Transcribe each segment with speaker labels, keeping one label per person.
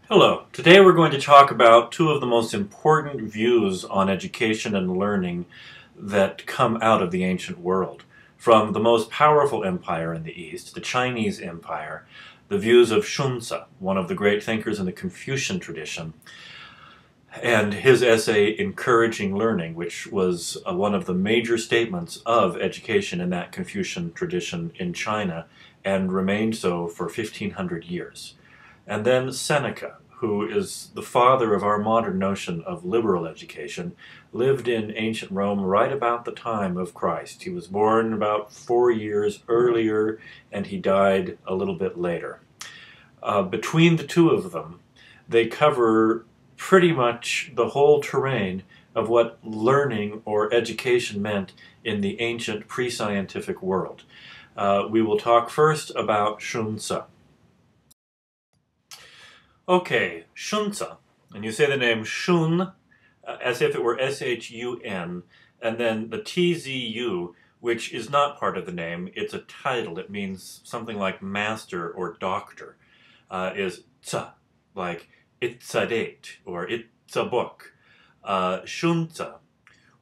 Speaker 1: Hello. Today we're going to talk about two of the most important views on education and learning that come out of the ancient world. From the most powerful empire in the East, the Chinese Empire, the views of Hsün, one of the great thinkers in the Confucian tradition, and his essay Encouraging Learning, which was one of the major statements of education in that Confucian tradition in China and remained so for 1500 years. And then Seneca, who is the father of our modern notion of liberal education, lived in ancient Rome right about the time of Christ. He was born about 4 years earlier, and he died a little bit later. Between the two of them, they cover pretty much the whole terrain of what learning or education meant in the ancient pre-scientific world. We will talk first about Hsün. Okay, Hsün, and you say the name Hsün as if it were S-H-U-N, and then the T-Z-U, which is not part of the name, it's a title. It means something like master or doctor, is tsa, like it's a date or it's a book. Hsün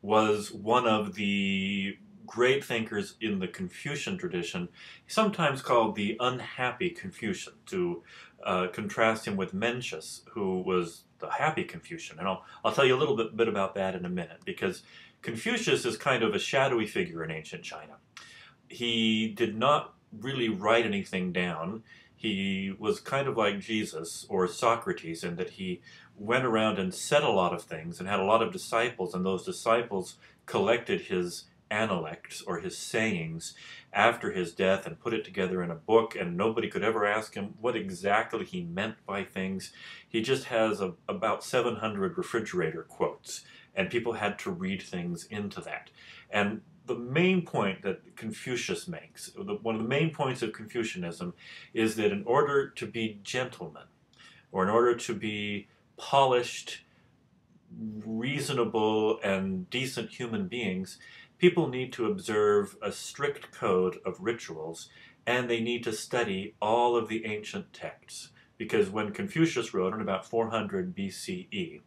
Speaker 1: was one of the great thinkers in the Confucian tradition, sometimes called the unhappy Confucian, to contrast him with Mencius, who was the happy Confucian. And I'll tell you a little bit about that in a minute, because Confucius is kind of a shadowy figure in ancient China. He did not really write anything down. He was kind of like Jesus or Socrates in that he went around and said a lot of things and had a lot of disciples, and those disciples collected his analects or his sayings after his death and put it together in a book, and nobody could ever ask him what exactly he meant by things. He just has about 700 refrigerator quotes, and people had to read things into that. And the main point that Confucius makes, one of the main points of Confucianism, is that in order to be gentlemen, or in order to be polished, reasonable, and decent human beings, people need to observe a strict code of rituals, and they need to study all of the ancient texts. Because when Confucius wrote in about 400 BCE,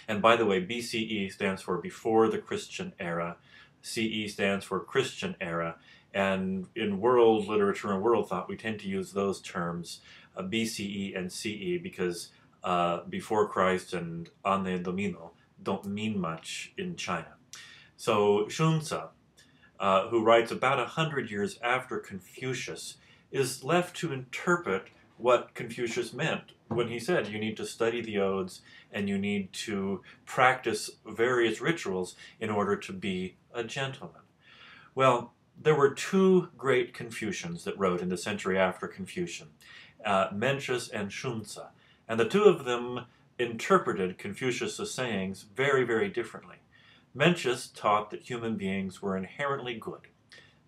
Speaker 1: and by the way, BCE stands for before the Christian era, CE stands for Christian era, and in world literature and world thought we tend to use those terms, BCE and CE, because before Christ and Anno Domini don't mean much in China. So Hsün, who writes about 100 years after Confucius, is left to interpret what Confucius meant when he said you need to study the odes and you need to practice various rituals in order to be a gentleman. Well, there were two great Confucians that wrote in the century after Confucian, Mencius and Hsün, and the two of them interpreted Confucius' sayings very, very differently. Mencius taught that human beings were inherently good,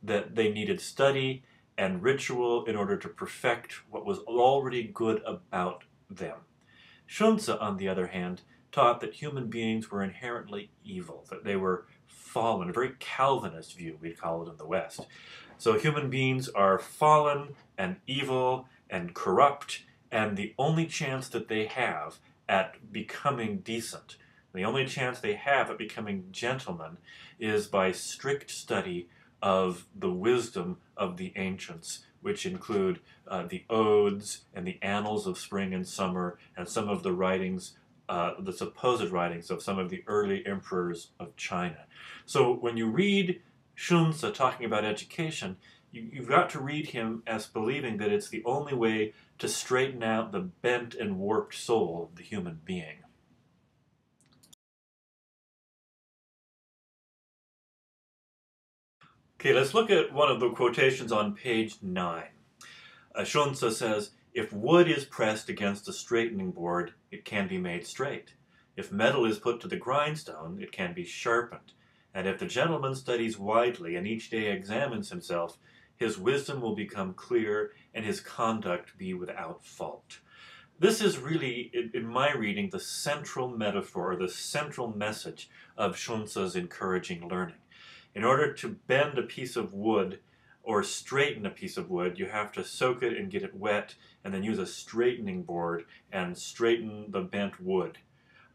Speaker 1: that they needed study and ritual in order to perfect what was already good about them. Hsün, on the other hand, taught that human beings were inherently evil, that they were fallen, a very Calvinist view, we'd call it in the West. So human beings are fallen and evil and corrupt, and the only chance that they have at becoming decent, the only chance they have at becoming gentlemen, is by strict study of the wisdom of the ancients, which include the odes and the annals of spring and summer, and some of the writings, the supposed writings of some of the early emperors of China. So when you read Hsün talking about education, you've got to read him as believing that it's the only way to straighten out the bent and warped soul of the human being. Okay, let's look at one of the quotations on page 9. Hsün says, "If wood is pressed against a straightening board, it can be made straight. If metal is put to the grindstone, it can be sharpened. And if the gentleman studies widely and each day examines himself, his wisdom will become clear and his conduct be without fault." This is really, in my reading, the central metaphor, the central message of Hsün's encouraging learning. In order to bend a piece of wood or straighten a piece of wood, you have to soak it and get it wet, and then use a straightening board and straighten the bent wood.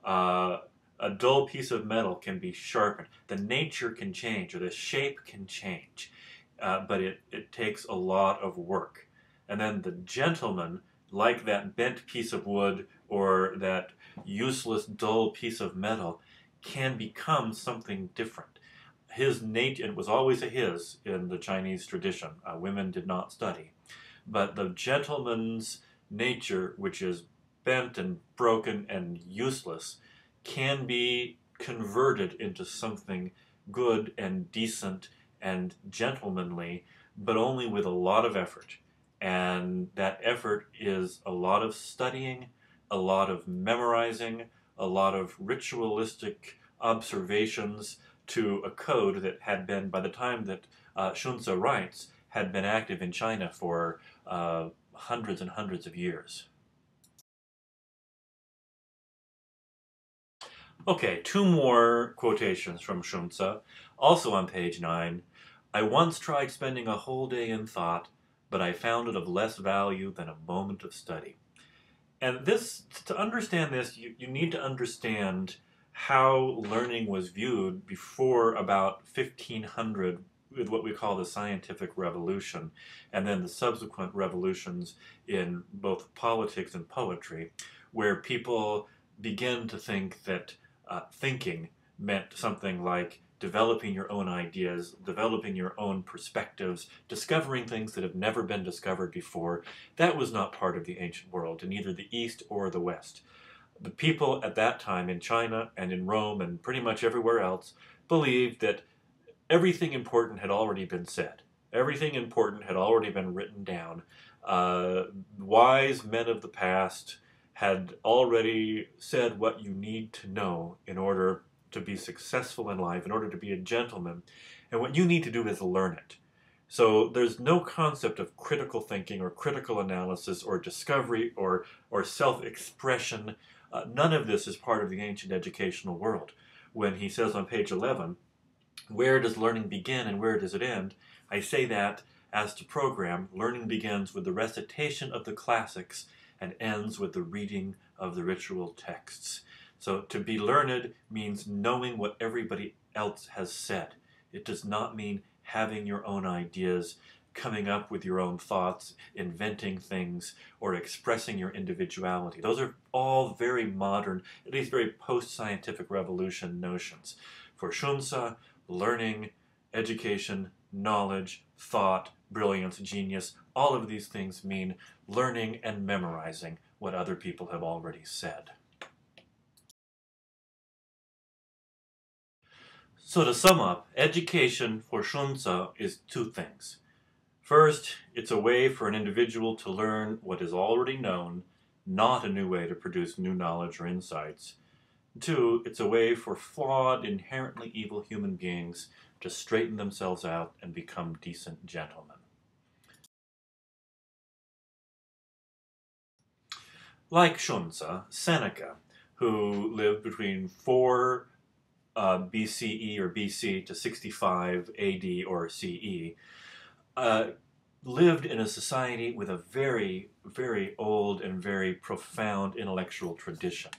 Speaker 1: A dull piece of metal can be sharpened. The nature can change, or the shape can change, but it takes a lot of work. And then the gentleman, like that bent piece of wood or that useless, dull piece of metal, can become something different. His nature, it was always a his in the Chinese tradition. Women did not study. But the gentleman's nature, which is bent and broken and useless, can be converted into something good and decent and gentlemanly, but only with a lot of effort. And that effort is a lot of studying, a lot of memorizing, a lot of ritualistic observations to a code that had been, by the time that Hsün writes, had been active in China for hundreds and hundreds of years. Okay, two more quotations from Hsün, also on page 9. I once tried spending a whole day in thought, but I found it of less value than a moment of study. And this, to understand this, you need to understand how learning was viewed before about 1500 with what we call the scientific revolution, and then the subsequent revolutions in both politics and poetry, where people begin to think that thinking meant something like developing your own ideas, developing your own perspectives, discovering things that have never been discovered before. That was not part of the ancient world in either the East or the West. The people at that time in China and in Rome and pretty much everywhere else believed that everything important had already been said. Everything important had already been written down. Wise men of the past had already said what you need to know in order to be successful in life, in order to be a gentleman, and what you need to do is learn it. So there's no concept of critical thinking or critical analysis or discovery or self-expression. None of this is part of the ancient educational world. When he says on page 11, where does learning begin and where does it end? I say that as to program, learning begins with the recitation of the classics and ends with the reading of the ritual texts. So to be learned means knowing what everybody else has said. It does not mean having your own ideas, coming up with your own thoughts, inventing things, or expressing your individuality. Those are all very modern, at least very post-scientific revolution notions. For Hsün, learning, education, knowledge, thought, brilliance, genius, all of these things mean learning and memorizing what other people have already said. So to sum up, education for Hsün is two things. First, it's a way for an individual to learn what is already known, not a new way to produce new knowledge or insights. Two, it's a way for flawed, inherently evil human beings to straighten themselves out and become decent gentlemen. Like Hsün, Seneca, who lived between 4 BCE or BC to 65 AD or CE, lived in a society with a very, very old and very profound intellectual tradition.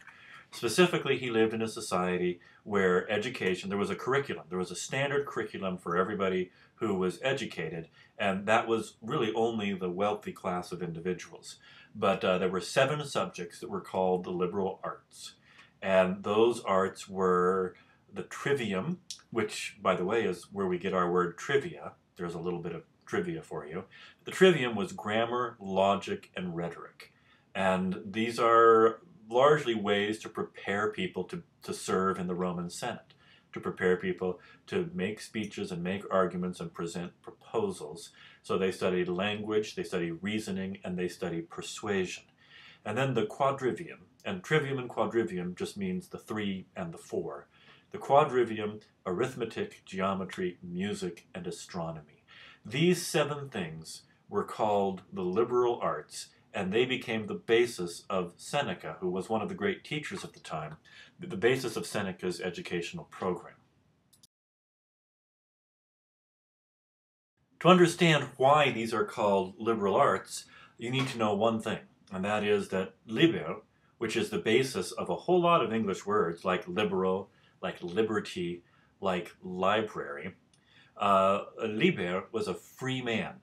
Speaker 1: Specifically, he lived in a society where education, there was a curriculum, there was a standard curriculum for everybody who was educated, and that was really only the wealthy class of individuals. But there were 7 subjects that were called the liberal arts, and those arts were the trivium, which, by the way, is where we get our word trivia. There's a little bit of trivia for you. The trivium was grammar, logic, and rhetoric. And these are largely ways to prepare people to serve in the Roman Senate, to prepare people to make speeches and make arguments and present proposals. So they studied language, they studied reasoning, and they studied persuasion. And then the quadrivium, and trivium and quadrivium just means the 3 and the 4. The quadrivium, arithmetic, geometry, music, and astronomy. These 7 things were called the liberal arts, and they became the basis of Seneca, who was one of the great teachers of the time, the basis of Seneca's educational program. To understand why these are called liberal arts, you need to know one thing, and that is that liber, which is the basis of a whole lot of English words like liberal, like liberty, like library, liber was a free man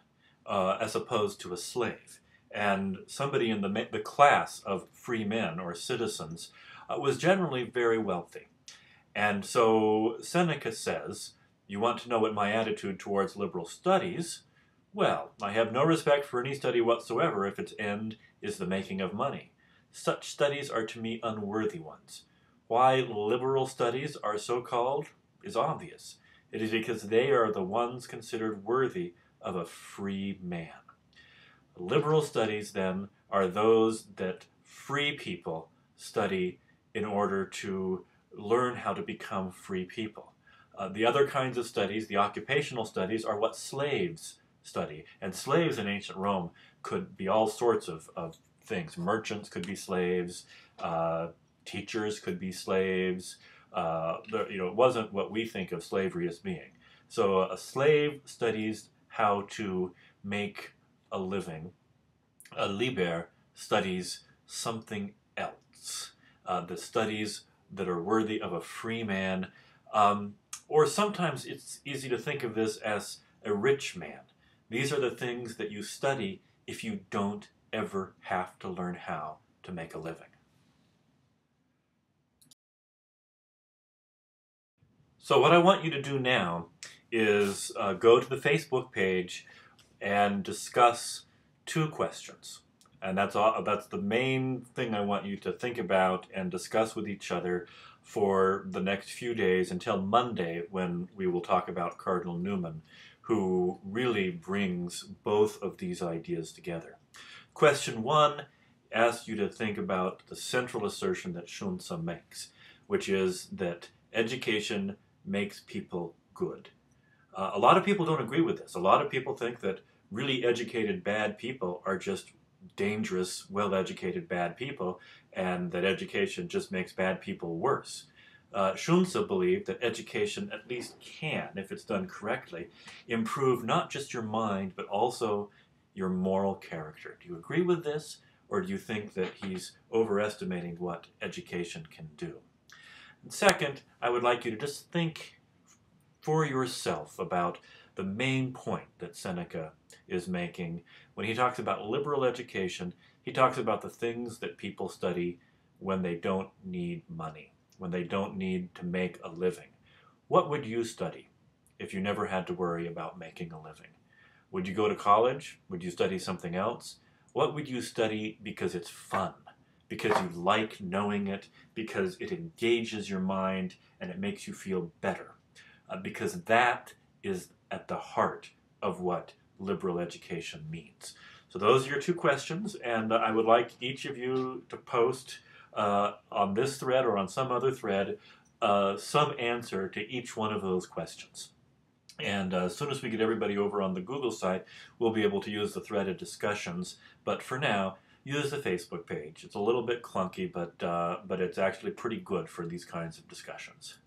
Speaker 1: as opposed to a slave. And somebody in the class of free men or citizens was generally very wealthy. And so Seneca says, you want to know what my attitude towards liberal studies? Well, I have no respect for any study whatsoever if its end is the making of money. Such studies are to me unworthy ones. Why liberal studies are so called is obvious. It is because they are the ones considered worthy of a free man. Liberal studies, then, are those that free people study in order to learn how to become free people. The other kinds of studies, the occupational studies, are what slaves study. And slaves in ancient Rome could be all sorts of things. Merchants could be slaves, teachers could be slaves. It wasn't what we think of slavery as being. So a slave studies how to make a living. A liber studies something else. The studies that are worthy of a free man. Or sometimes it's easy to think of this as a rich man. These are the things that you study if you don't ever have to learn how to make a living. So what I want you to do now is go to the Facebook page and discuss 2 questions. And that's the main thing I want you to think about and discuss with each other for the next few days until Monday, when we will talk about Cardinal Newman, who really brings both of these ideas together. Question 1 asks you to think about the central assertion that Hsün makes, which is that education makes people good. A lot of people don't agree with this. A lot of people think that really educated bad people are just dangerous, well-educated bad people, and that education just makes bad people worse. Hsün believed that education at least can, if it's done correctly, improve not just your mind, but also your moral character. Do you agree with this, or do you think that he's overestimating what education can do? And second, I would like you to just think for yourself about the main point that Seneca is making. When he talks about liberal education, he talks about the things that people study when they don't need money, when they don't need to make a living. What would you study if you never had to worry about making a living? Would you go to college? Would you study something else? What would you study because it's fun? Because you like knowing it, because it engages your mind and it makes you feel better? Because that is at the heart of what liberal education means. So those are your 2 questions, and I would like each of you to post on this thread or on some other thread some answer to each one of those questions. And as soon as we get everybody over on the Google site, we'll be able to use the threaded discussions. But for now, use the Facebook page. It's a little bit clunky, but it's actually pretty good for these kinds of discussions.